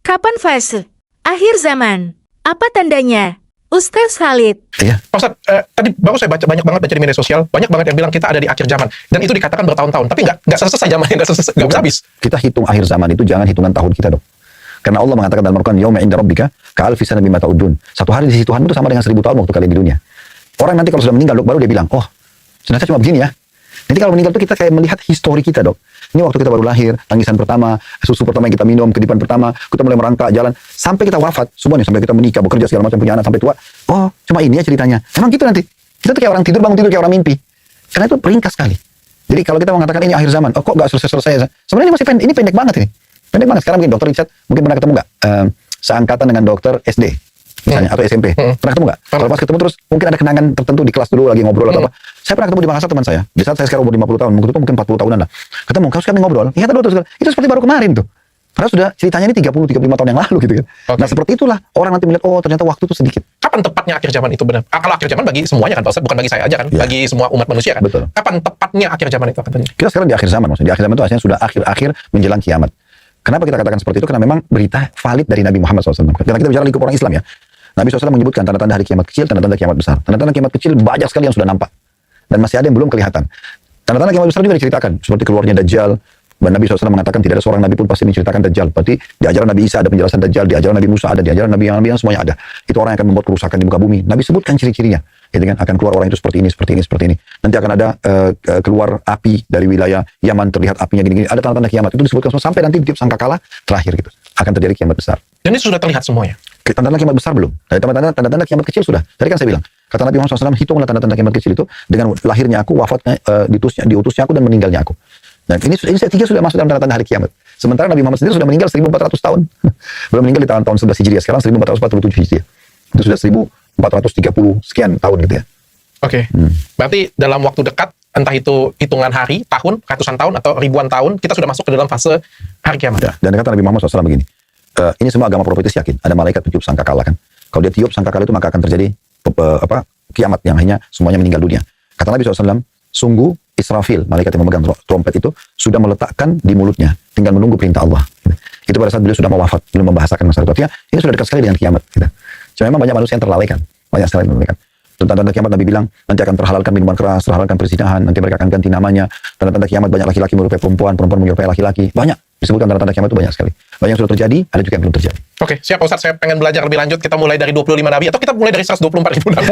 Kapan fase akhir zaman? Apa tandanya? Ustaz Khalid. Iya. Pak Ustadz, tadi baru saya banyak banget baca di media sosial, banyak banget yang bilang kita ada di akhir zaman, dan itu dikatakan bertahun-tahun, tapi nggak selesai zamannya, nggak bisa habis. Kita hitung akhir zaman itu jangan hitungan tahun kita, dok. Karena Allah mengatakan dalam Al-Quran, yauma inda rabbika ka'alfi sanatin mimma ta'udun. Satu hari di sisi Tuhan itu sama dengan 1000 tahun waktu kalian di dunia. Orang nanti kalau sudah meninggal, dok, baru dia bilang, oh, ternyata cuma begini ya. Nanti kalau meninggal itu kita kayak melihat histori kita, dok. Ini waktu kita baru lahir, tangisan pertama, susu pertama yang kita minum, kedipan pertama, kita mulai merangkak jalan, sampai kita wafat, semuanya, sampai kita menikah, bekerja, segala macam, punya anak, sampai tua. Oh, cuma ini ya ceritanya. Emang gitu nanti. Kita tuh kayak orang tidur, bangun tidur, kayak orang mimpi. Karena itu ringkas sekali. Jadi kalau kita mengatakan ini akhir zaman, oh kok nggak selesai-selesai? Sebenarnya ini masih pendek, ini pendek banget ini. Pendek banget. Sekarang mungkin dokter Richard, mungkin pernah ketemu nggak? Seangkatan dengan dokter SD. Misalnya, atau SMP. Pernah ketemu nggak? Kalau pas ketemu terus, mungkin ada kenangan tertentu di kelas dulu, lagi ngobrol atau apa. Saya pernah ketemu di Makassar teman saya. Di saat saya sekarang umur 50 tahun, mungkin 40 tahunan lah. Ketemu, kau kami ngobrol. Iya, itu seperti baru kemarin tuh. Padahal sudah ceritanya ini 30-35 tahun yang lalu gitu kan. Okay. Nah seperti itulah orang nanti melihat, oh ternyata waktu itu sedikit. Kapan tepatnya akhir zaman itu benar? Kalau akhir zaman bagi semuanya kan Pak Ustadz, bukan bagi saya aja kan, Ya. bagi semua umat manusia kan. Betul. Kapan tepatnya akhir zaman itu katanya? Kita sekarang di akhir zaman, maksudnya di akhir zaman itu artinya sudah akhir-akhir menjelang kiamat. Kenapa kita katakan seperti itu? Karena memang berita valid dari Nabi Muhammad SAW. Karena kita bicara lingkup orang Islam ya. Nabi SAW menyebutkan tanda-tanda hari kiamat kecil, tanda-tanda kiamat besar. Tanda-tanda kiamat kecil banyak sekali yang sudah nampak. Dan masih ada yang belum kelihatan. Tanda-tanda kiamat besar juga diceritakan. Seperti keluarnya Dajjal. Dan Nabi SAW mengatakan tidak ada seorang Nabi pun pasti menceritakan Dajjal. Berarti di ajaran Nabi Isa ada penjelasan Dajjal. Di ajaran Nabi Musa ada. Di ajaran Nabi yang semuanya ada. Itu orang yang akan membuat kerusakan di muka bumi. Nabi sebutkan ciri-cirinya. Gitu kan? Akan keluar orang itu seperti ini, seperti ini, seperti ini. Nanti akan ada keluar api dari wilayah Yaman. Terlihat apinya gini-gini. Ada tanda-tanda kiamat. Itu disebutkan semua. Sampai nanti di sangkakala terakhir gitu. Akan terjadi kiamat besar. Dan ini sudah terlihat semuanya. Tanda-tanda kiamat besar belum. Dari tanda-tanda kiamat kecil sudah. Tadi kan saya bilang, kata Nabi Muhammad SAW, hitunglah tanda-tanda kiamat kecil itu dengan lahirnya aku, wafatnya, diutusnya aku, dan meninggalnya aku. Dan ini tiga sudah masuk dalam tanda-tanda hari kiamat. Sementara Nabi Muhammad sendiri sudah meninggal 1400 tahun. Belum meninggal di tahun 11 Hijriah. Sekarang 1447 Hijriah. Itu sudah 1430 sekian tahun gitu ya. Oke. Berarti dalam waktu dekat, entah itu hitungan hari, tahun, ratusan tahun, atau ribuan tahun, kita sudah masuk ke dalam fase hari kiamat. Ya, dan kata Nabi Muhammad SAW begini, ini semua agama profetis yakin, ada malaikat pencium sangkakala kan. Kalau dia tiup sangkakala itu maka akan terjadi kiamat yang hanya semuanya meninggal dunia. Kata Nabi SAW, sungguh Israfil, malaikat yang memegang trompet itu, sudah meletakkan di mulutnya, tinggal menunggu perintah Allah. Itu pada saat beliau sudah mau wafat, belum membahasakan masalah itu. Artinya, ini sudah dekat sekali dengan kiamat. Cuma memang banyak manusia yang terlalaikan, banyak sekali yang terlalaikan. Tanda-tanda kiamat Nabi bilang, nanti akan terhalalkan minuman keras, terhalalkan perzinahan, nanti mereka akan ganti namanya. Tanda-tanda kiamat banyak laki-laki menyerupai perempuan, perempuan menyerupai laki-laki. Banyak, disebutkan tanda-tanda kiamat itu banyak sekali. Banyak yang sudah terjadi, ada juga yang belum terjadi. Oke, siap Pak Ustadz, saya pengen belajar lebih lanjut. Kita mulai dari 25 Nabi, atau kita mulai dari 124.000 Nabi.